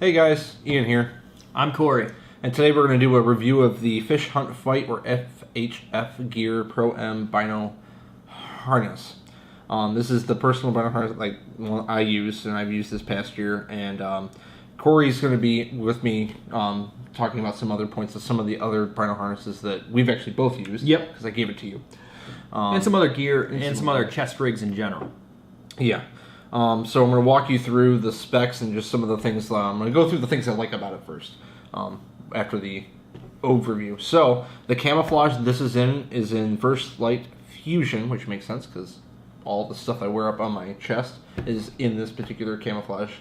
Hey guys, Ian here, I'm Cory. and today we're going to do a review of the Fish Hunt Fight or FHF Gear Pro M Bino harness. This is the personal bino harness one I use, and I've used this past year, and Cory's going to be with me talking about some other points of some of the other bino harnesses that we've actually both used. Yep. Because I gave it to you. And some other gear and some other chest rigs in general. Yeah. So I'm going to walk you through the specs and just some of the things. I'm going to go through the things I like about it first, after the overview. So the camouflage this is in First Light Fusion, which makes sense because all the stuff I wear up on my chest is in this particular camouflage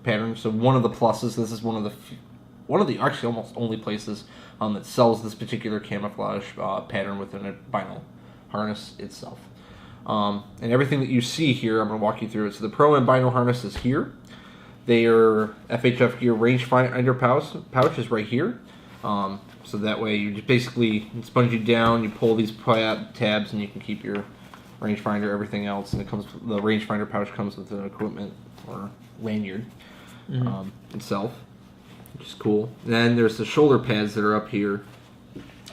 pattern. So one of the pluses, this is one of the actually almost only places that sells this particular camouflage pattern within a vinyl harness itself. And everything that you see here, I'm going to walk you through it. So the Pro and Bino harness is here. Their FHF Gear rangefinder pouch is right here. So that way you just basically sponge it down, you pull these tabs, and you can keep your rangefinder, everything else. And the rangefinder pouch comes with an equipment or lanyard itself, which is cool. And then there's the shoulder pads that are up here.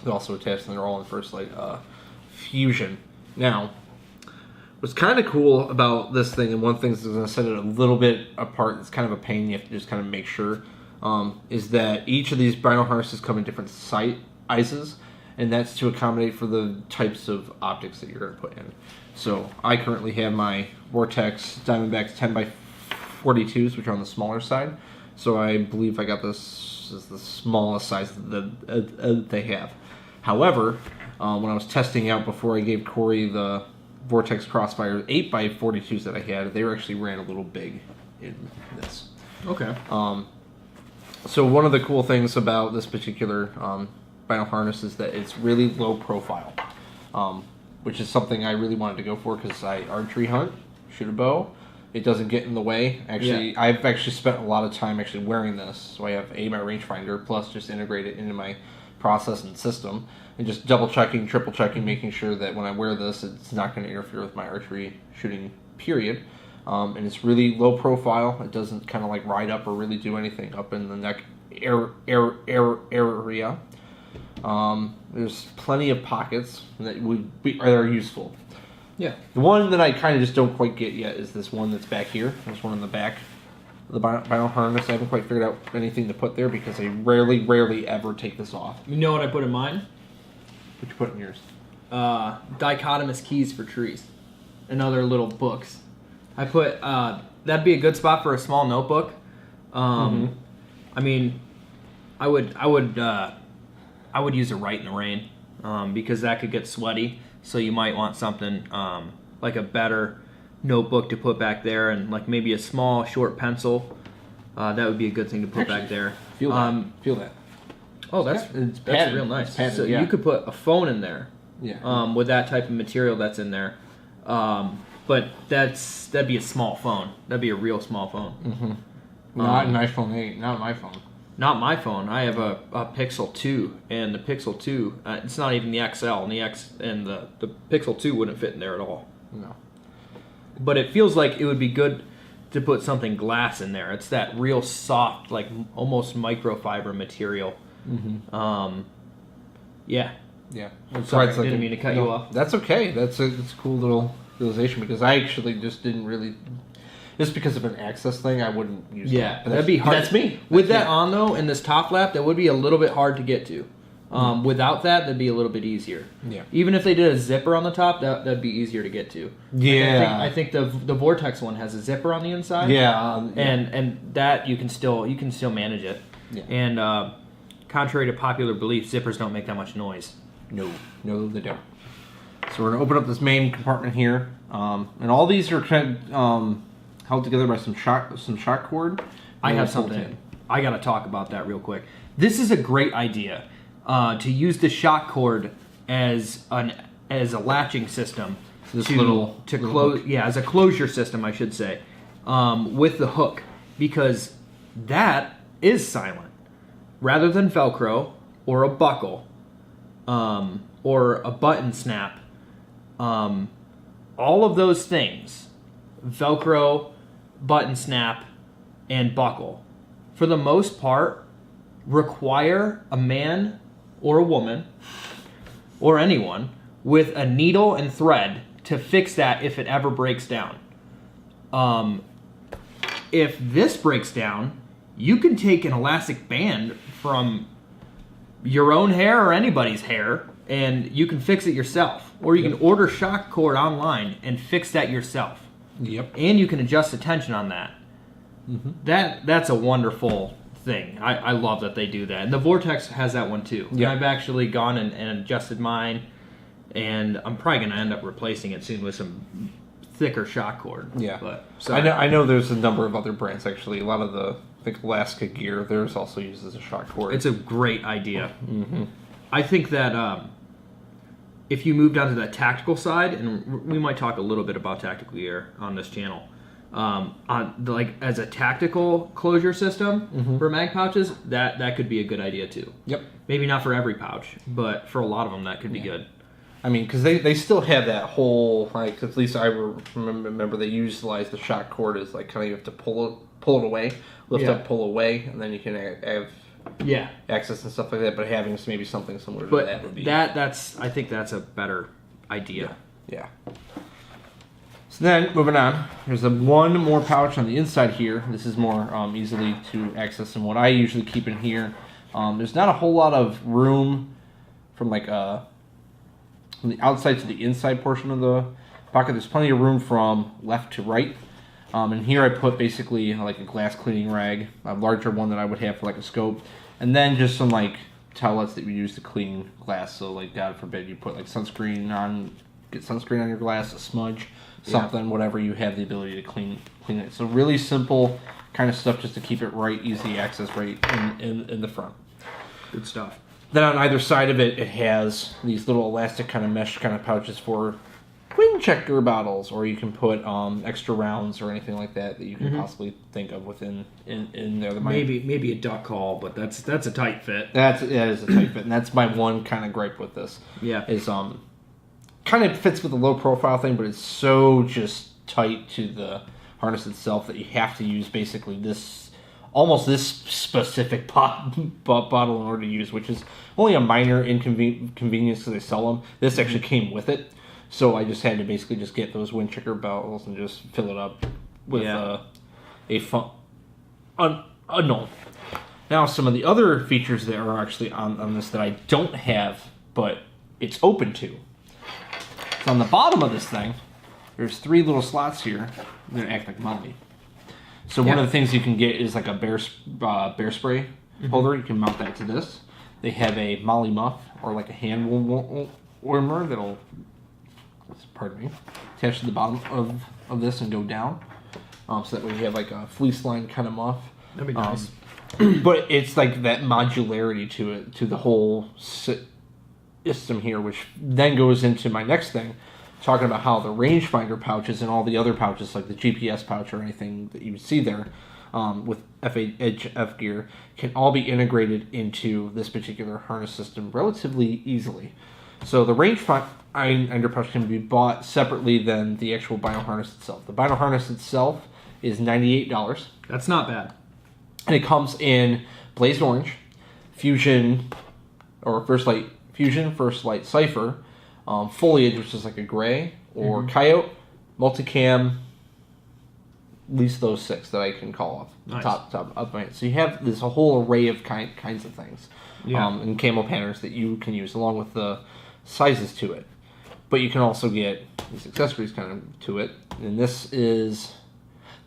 They're also attached, and they're all in First Light Fusion. Now, what's kind of cool about this thing, and one thing that's going to set it a little bit apart, it's kind of a pain, you have to just kind of make sure, is that each of these bino harnesses come in different sizes, and that's to accommodate for the types of optics that you're going to put in. So I currently have my Vortex Diamondbacks 10x42s, which are on the smaller side. So I believe I got this as the smallest size that they have. However, when I was testing out before I gave Cory the Vortex Crossfire 8x42s that I had, they were actually ran a little big in this. Okay. So one of the cool things about this particular vinyl harness is that it's really low profile, which is something I really wanted to go for because I archery hunt, shoot a bow. It doesn't get in the way. Actually, yeah. I've actually spent a lot of time actually wearing this, so I have my rangefinder plus just integrate it into my process and system, and just double checking, triple checking, making sure that when I wear this, it's not going to interfere with my archery shooting. Period. And it's really low profile. It doesn't kind of like ride up or really do anything up in the neck area. There's plenty of pockets that are useful. Yeah. The one that I kind of just don't quite get yet is this one that's back here. There's one in the back of the vinyl harness. I haven't quite figured out anything to put there because I rarely ever take this off. You know what I put in mine? What you put in yours? Dichotomous keys for trees and other little books. I put that'd be a good spot for a small notebook. I mean, I would use it right in the rain because that could get sweaty. So you might want something like a better notebook to put back there, and like maybe a small short pencil. That would be a good thing to put back there. Feel that. Oh, that's real nice. Padded, so yeah. You could put a phone in there. Yeah. With that type of material that's in there. But that'd be a small phone. That'd be a real small phone. Not an iPhone 8. Not my phone. Not my phone. I have a Pixel 2, and the Pixel 2, it's not even the XL, and the Pixel 2 wouldn't fit in there at all. No. But it feels like it would be good to put something glass in there. It's that real soft, like almost microfiber material. Yeah. Yeah. Sorry, I didn't mean to cut you off. That's okay. That's a cool little realization because I actually just didn't really. Just because of an access thing, I wouldn't use that. That'd be hard. That's me. With that on, though, in this top flap, that would be a little bit hard to get to. Without that, that'd be a little bit easier. Yeah. Even if they did a zipper on the top, that'd be easier to get to. Yeah. I think the Vortex one has a zipper on the inside. Yeah. And that you can still manage it. Yeah. And contrary to popular belief, zippers don't make that much noise. No, they don't. So we're gonna open up this main compartment here, and all these are kind of held together by some shock cord. I have something. I gotta talk about that real quick. This is a great idea to use the shock cord as a latching system to close. Yeah, as a closure system, I should say, with the hook, because that is silent rather than Velcro or a buckle or a button snap. All of those things, Velcro, button snap, and buckle. for the most part, require a man or a woman or anyone with a needle and thread to fix that if it ever breaks down. If this breaks down, you can take an elastic band from your own hair or anybody's hair, and you can fix it yourself. Or you can order shock cord online and fix that yourself. Yep. And you can adjust the tension on that. Mm-hmm. That's a wonderful thing. I love that they do that. And the Vortex has that one too. Yeah. I've actually gone and adjusted mine, and I'm probably going to end up replacing it soon with some thicker shock cord. Yeah. But I know there's a number of other brands actually. A lot of the Alaska gear, theirs also uses a shock cord. It's a great idea. Mm-hmm. I think that if you move down to that tactical side, and we might talk a little bit about tactical gear on this channel, as a tactical closure system for mag pouches, that could be a good idea too. Yep. Maybe not for every pouch, but for a lot of them that could be good. I mean, because they still have that whole, like, at least I remember they utilized the shock cord as, like, kind of you have to pull it away, lift up, pull away, and then you can have access and stuff like that, but having maybe something similar to that would be... I think that's a better idea. Yeah. So then, moving on, there's one more pouch on the inside here. This is more easily to access than what I usually keep in here. There's not a whole lot of room from, like, from the outside to the inside portion of the pocket. There's plenty of room from left to right. And here I put basically like a glass cleaning rag, a larger one that I would have for like a scope, and then just some like towelettes that we use to clean glass. So like, God forbid you put like sunscreen on your glass, a smudge, something, whatever, you have the ability to clean it. So really simple kind of stuff just to keep it right, easy access right in the front. Good stuff. Then on either side of it, it has these little elastic kind of mesh kind of pouches for wind checker bottles, or you can put extra rounds or anything like that you can possibly think of within in there. Maybe a duck call, but that's a tight fit. That is a tight fit, and that's my one kind of gripe with this. Yeah, is kind of fits with the low profile thing, but it's so just tight to the harness itself that you have to use basically this specific bottle in order to use, which is only a minor inconvenience because they sell them. This actually came with it, so I just had to basically just get those wind checker bottles and just fill it up with a no. Now, some of the other features that are actually on this that I don't have, but it's open to. So on the bottom of this thing, there's 3 little slots here that act like Molly. So one of the things you can get is like a bear spray holder. You can mount that to this. They have a Molly muff or like a hand warmer that'll, attach to the bottom of this and go down. So that way you have like a fleece line kind of muff. That'd be nice. But it's like that modularity to it, to the whole system here, which then goes into my next thing, talking about how the rangefinder pouches and all the other pouches, like the GPS pouch or anything that you would see there with FHF gear, can all be integrated into this particular harness system relatively easily. So the rangefinder pouch can be bought separately than the actual Bino harness itself. The Bino harness itself is $98. That's not bad. And it comes in Blaze Orange, Fusion, or First Light Cypher, Foliage, which is like a gray, or Coyote, Multicam, at least those 6 that I can call off the top of my head. So you have this whole array of kinds of things, and camo patterns that you can use along with the sizes to it. But you can also get these accessories kind of to it, and this is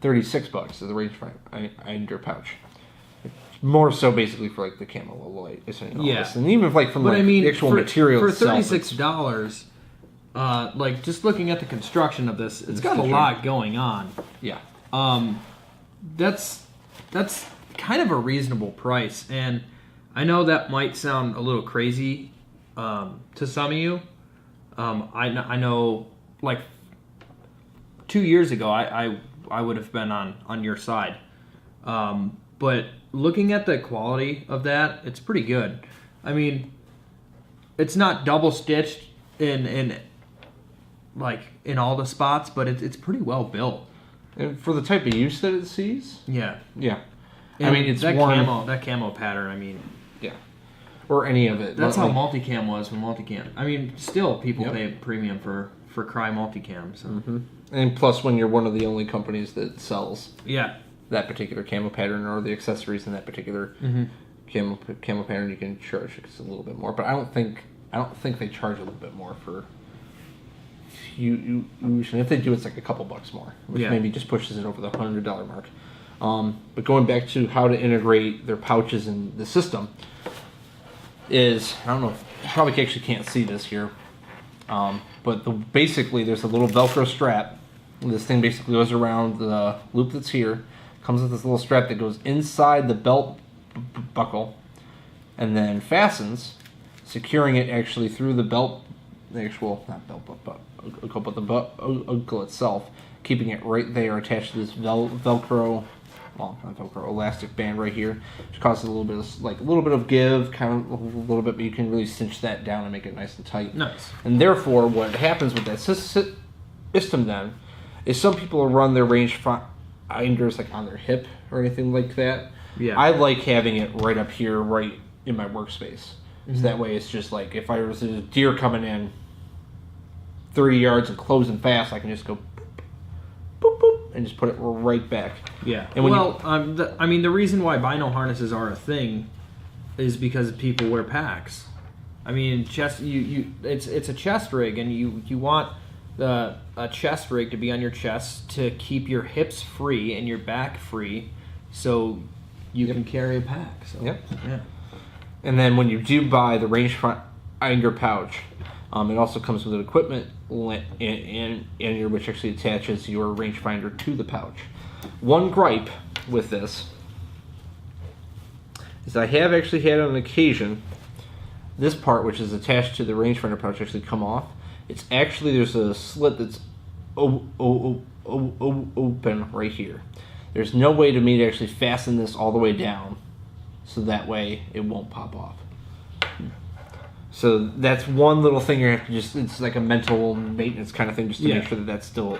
$36 as a rangefinder pouch. More so basically for like the camo light, and even if, like from the actual material for itself, $36, like just looking at the construction of this, it's got a lot going on. Yeah, that's kind of a reasonable price, and I know that might sound a little crazy to some of you. I know, like 2 years ago, I would have been on your side, but looking at the quality of that, it's pretty good. I mean, it's not double stitched in all the spots, but it's pretty well built. And for the type of use that it sees, yeah. And I mean, it's that worn. camo pattern. I mean, Yeah. Or any of it. that's Not how like, multicam was when multicam. I mean, still people Yep. pay a premium for Cry multicam. So And plus, when you're one of the only companies that sells yeah, that particular camo pattern or the accessories in that particular camo pattern, you can charge a little bit more. But I don't think they charge a little bit more for Fusion. If they do, it's like a couple bucks more, which maybe just pushes it over the $100 mark. But going back to how to integrate their pouches in the system is, I don't know, you probably actually can't see this here, but basically there's a little Velcro strap. This thing basically goes around the loop that's here, comes with this little strap that goes inside the belt buckle, and then fastens, securing it actually through the belt, the actual, not belt, but the buckle itself, keeping it right there attached to this Velcro, well, not Velcro, elastic band right here, which causes a little bit of give, kind of a little bit, but you can really cinch that down and make it nice and tight. nice. And therefore, what happens with that system then is some people will run their rangefinders like on their hip or anything like that. Yeah. I like having it right up here, right in my workspace. So that way it's just like, if I was a deer coming in 30 yards and closing fast, I can just go boop, boop, boop, and just put it right back. Yeah. And when I mean, the reason why Bino harnesses are a thing is because people wear packs. I mean, it's a chest rig, and you want a chest rig to be on your chest to keep your hips free and your back free, so you can carry a pack. So, Yep. Yeah. And then when you do buy the rangefinder pouch, it also comes with an equipment lanyard, which actually attaches your rangefinder to the pouch. One gripe with this is I have actually had on occasion this part, which is attached to the rangefinder pouch, actually come off. It's actually, there's a slit that's open right here. There's no way to me to actually fasten this all the way down, so that way it won't pop off. So that's one little thing you have to just, it's like a mental maintenance kind of thing, just to make sure that that's still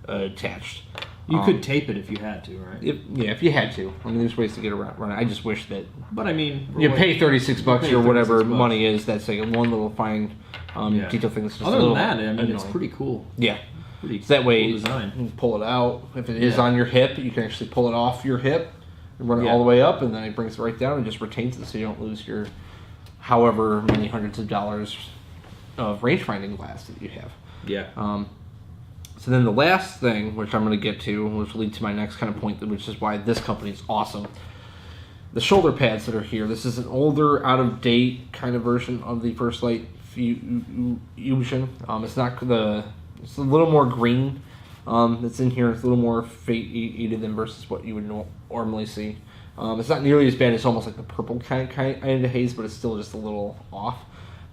attached. You could tape it if you had to, right? If you had to. I mean, there's ways to get around it. I just wish that. But I mean, You pay $36 or whatever $36. money is. That's like one little fine detail thing. That's just Other a little than that, I mean, it's annoying. pretty cool. Yeah. Pretty So that way cool you design. can pull it out. If it is Yeah. on your hip, you can actually pull it off your hip and run it all the way up, and then it brings it right down and just retains it, so you don't lose your however many hundreds of dollars of range finding glass that you have. Yeah. So then the last thing, which I'm going to get to, which will lead to my next kind of point, which is why this company is awesome. The shoulder pads that are here. This is an older, out-of-date kind of version of the First Light Fusion. It's not it's a little more green. That's in here. It's a little more faded than versus what you would normally see. It's not nearly as bad. It's almost like the purple kind of haze, but it's still just a little off.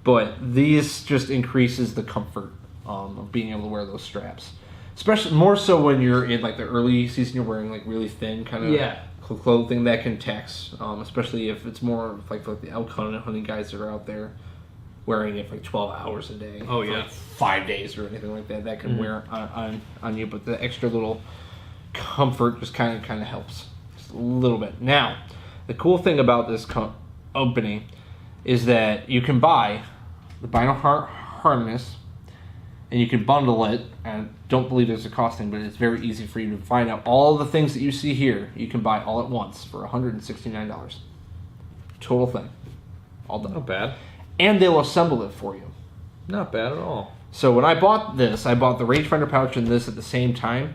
But these just increases the comfort of being able to wear those straps. Especially more so when you're in like the early season, you're wearing like really thin kind of clothing that can tax, especially if it's more like the elk hunting guys that are out there wearing it for like 12 hours a day. Oh, for yeah. like 5 days or anything like that. That can wear on you, but the extra little comfort just kind of helps just a little bit. Now, the cool thing about this company is that you can buy the Bino harness, and you can bundle it. And don't believe there's a costing, but it's very easy for you to find out all the things that you see here. You can buy all at once for $169. Total thing, all done. Not bad. And they'll assemble it for you. Not bad at all. So when I bought this, I bought the rangefinder pouch and this at the same time.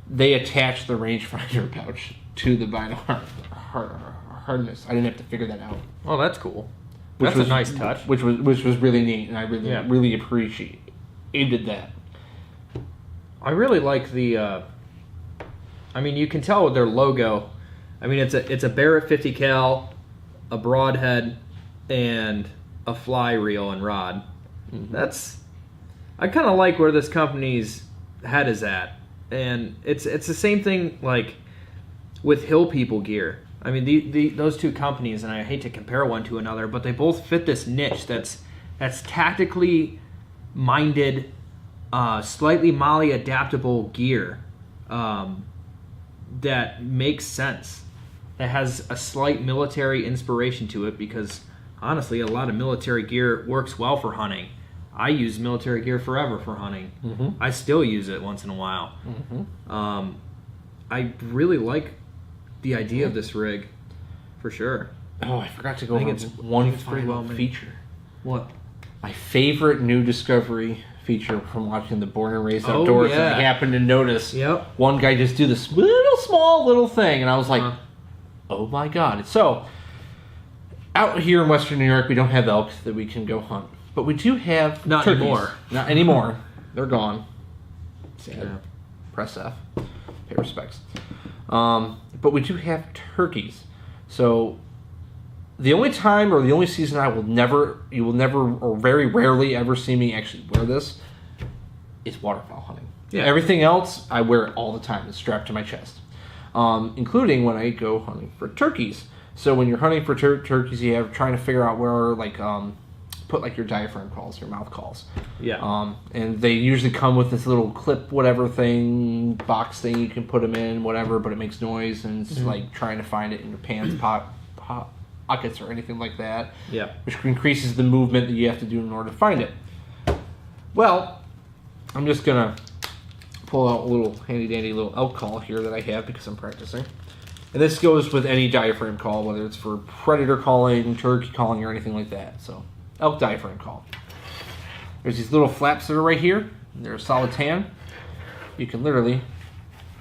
They attached the rangefinder pouch to the Bino harness. I didn't have to figure that out. Oh, that's cool. Which That's was a nice touch. Which was really neat, and I really appreciated that. I really like the. I mean, you can tell with their logo. I mean, it's a Barrett 50 cal, a broadhead, and a fly reel and rod. Mm-hmm. I kind of like where this company's head is at, and it's the same thing like with Hill People gear. I mean, those two companies, and I hate to compare one to another, but they both fit this niche that's tactically minded, slightly molly adaptable gear that makes sense. that has a slight military inspiration to it because, honestly, a lot of military gear works well for hunting. I use military gear forever for hunting. Mm-hmm. I still use it once in a while. Mm-hmm. I really like the idea of this rig, for sure. Oh, I forgot to go over one final feature. What? My favorite new discovery feature from watching the Born and Raised Outdoors. Yeah. And I happened to notice Yep. one guy just do this small little thing, and I was like, oh my god. So, out here in Western New York, we don't have elk that we can go hunt. But we do have Not turkeys. anymore. Not anymore. They're gone. Sad. Yeah. Press F. Pay respects. But we do have turkeys. So the only time or the only season you will never or very rarely ever see me actually wear this is waterfowl hunting. Yeah. Everything else, I wear it all the time. It's strapped to my chest. Including when I go hunting for turkeys. So when you're hunting for turkeys, you have trying to figure out where put like your diaphragm calls, your mouth calls. Yeah. And they usually come with this little clip, whatever thing, box thing you can put them in, whatever, but it makes noise, and it's like trying to find it in your pants, pockets, or anything like that. Yeah. Which increases the movement that you have to do in order to find it. Well, I'm just gonna pull out a little handy dandy little elk call here that I have because I'm practicing. And this goes with any diaphragm call, whether it's for predator calling, turkey calling, or anything like that. So, elk diaphragm call. There's these little flaps that are right here. They're a solid tan. You can literally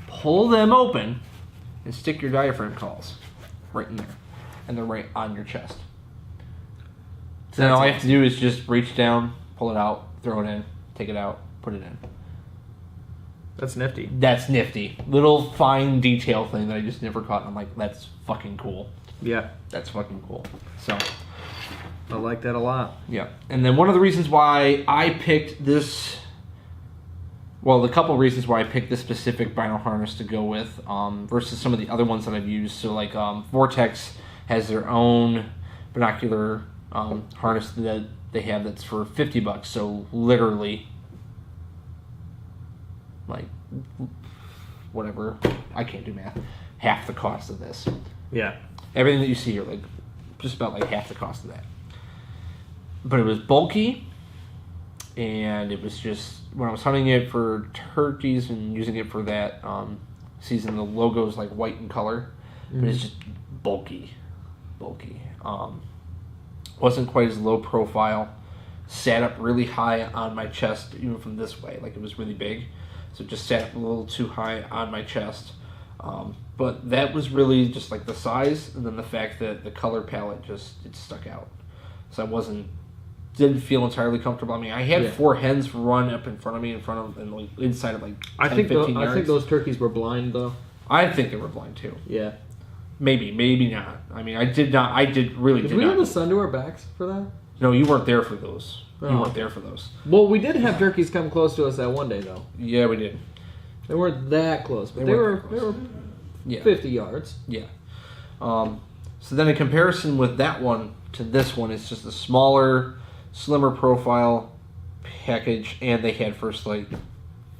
pull them open and stick your diaphragm calls right in there. And they're right on your chest. So then all I have to do is just reach down, pull it out, throw it in, take it out, put it in. That's nifty. That's nifty. Little fine detail thing that I just never caught. And I'm like, that's fucking cool. Yeah. That's fucking cool. So, I like that a lot. yeah. And then one of the reasons why I picked this, well, the couple reasons why I picked this specific Bino harness to go with versus some of the other ones that I've used. So, like, Vortex has their own binocular harness that they have that's for $50. So, literally, like, whatever, I can't do math, half the cost of this. Yeah. Everything that you see here, like, just about like half the cost of that. But it was bulky, and it was just, when I was hunting it for turkeys and using it for that season, the logo's like white in color, but it's just bulky. Wasn't quite as low profile, sat up really high on my chest, even from this way, like it was really big. So it just sat up a little too high on my chest. But that was really just like the size, and then the fact that the color palette it stuck out. So I didn't feel entirely comfortable. I mean, I had 4 hens run up in front of me, and like inside of like 10, 15 yards. I think those turkeys were blind though. I think they were blind too. Yeah. Maybe not. I mean, I did not. Did we have the sun to our backs for that? No, you weren't there for those. Oh. You weren't there for those. Well, we did have turkeys come close to us that one day though. Yeah, we did. They weren't that close, but they were 50 yards. Yeah. So then in comparison with that one to this one, it's just a smaller, slimmer profile package, and they had First Light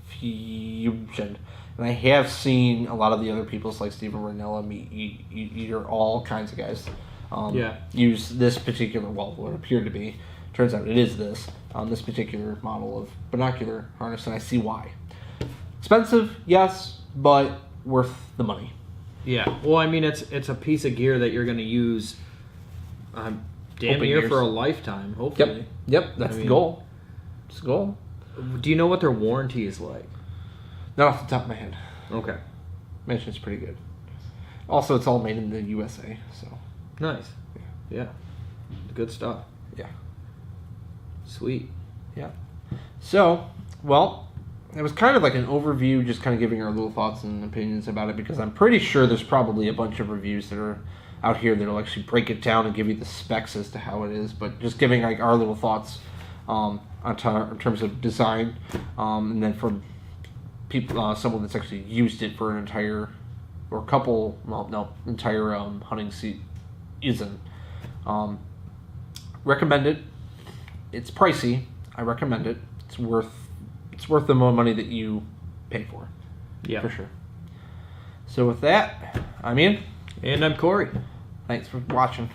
Fusion. And I have seen a lot of the other people's, like Stephen Ranella, Meat Eater, all kinds of guys use this particular, well, what it appeared to be. Turns out it is this particular model of binocular harness, and I see why. Expensive, yes, but worth the money. Yeah. Well, I mean, it's a piece of gear that you're going to use damn near for a lifetime, hopefully. Yep. That's the goal. It's the goal. Do you know what their warranty is like? Not off the top of my head. Okay. Imagine it's pretty good. Also, it's all made in the USA, so. Nice. Yeah. Good stuff. Yeah. Sweet. Yeah. So, well, it was kind of like an overview, just kind of giving our little thoughts and opinions about it, because I'm pretty sure there's probably a bunch of reviews that are out here that'll actually break it down and give you the specs as to how it is, but just giving like our little thoughts in terms of design, and then from people, someone that's actually used it for an entire hunting season. Recommend it. It's pricey. I recommend it. It's worth the money that you pay for. Yeah, for sure. So with that, I'm in. And I'm Cory. Thanks for watching.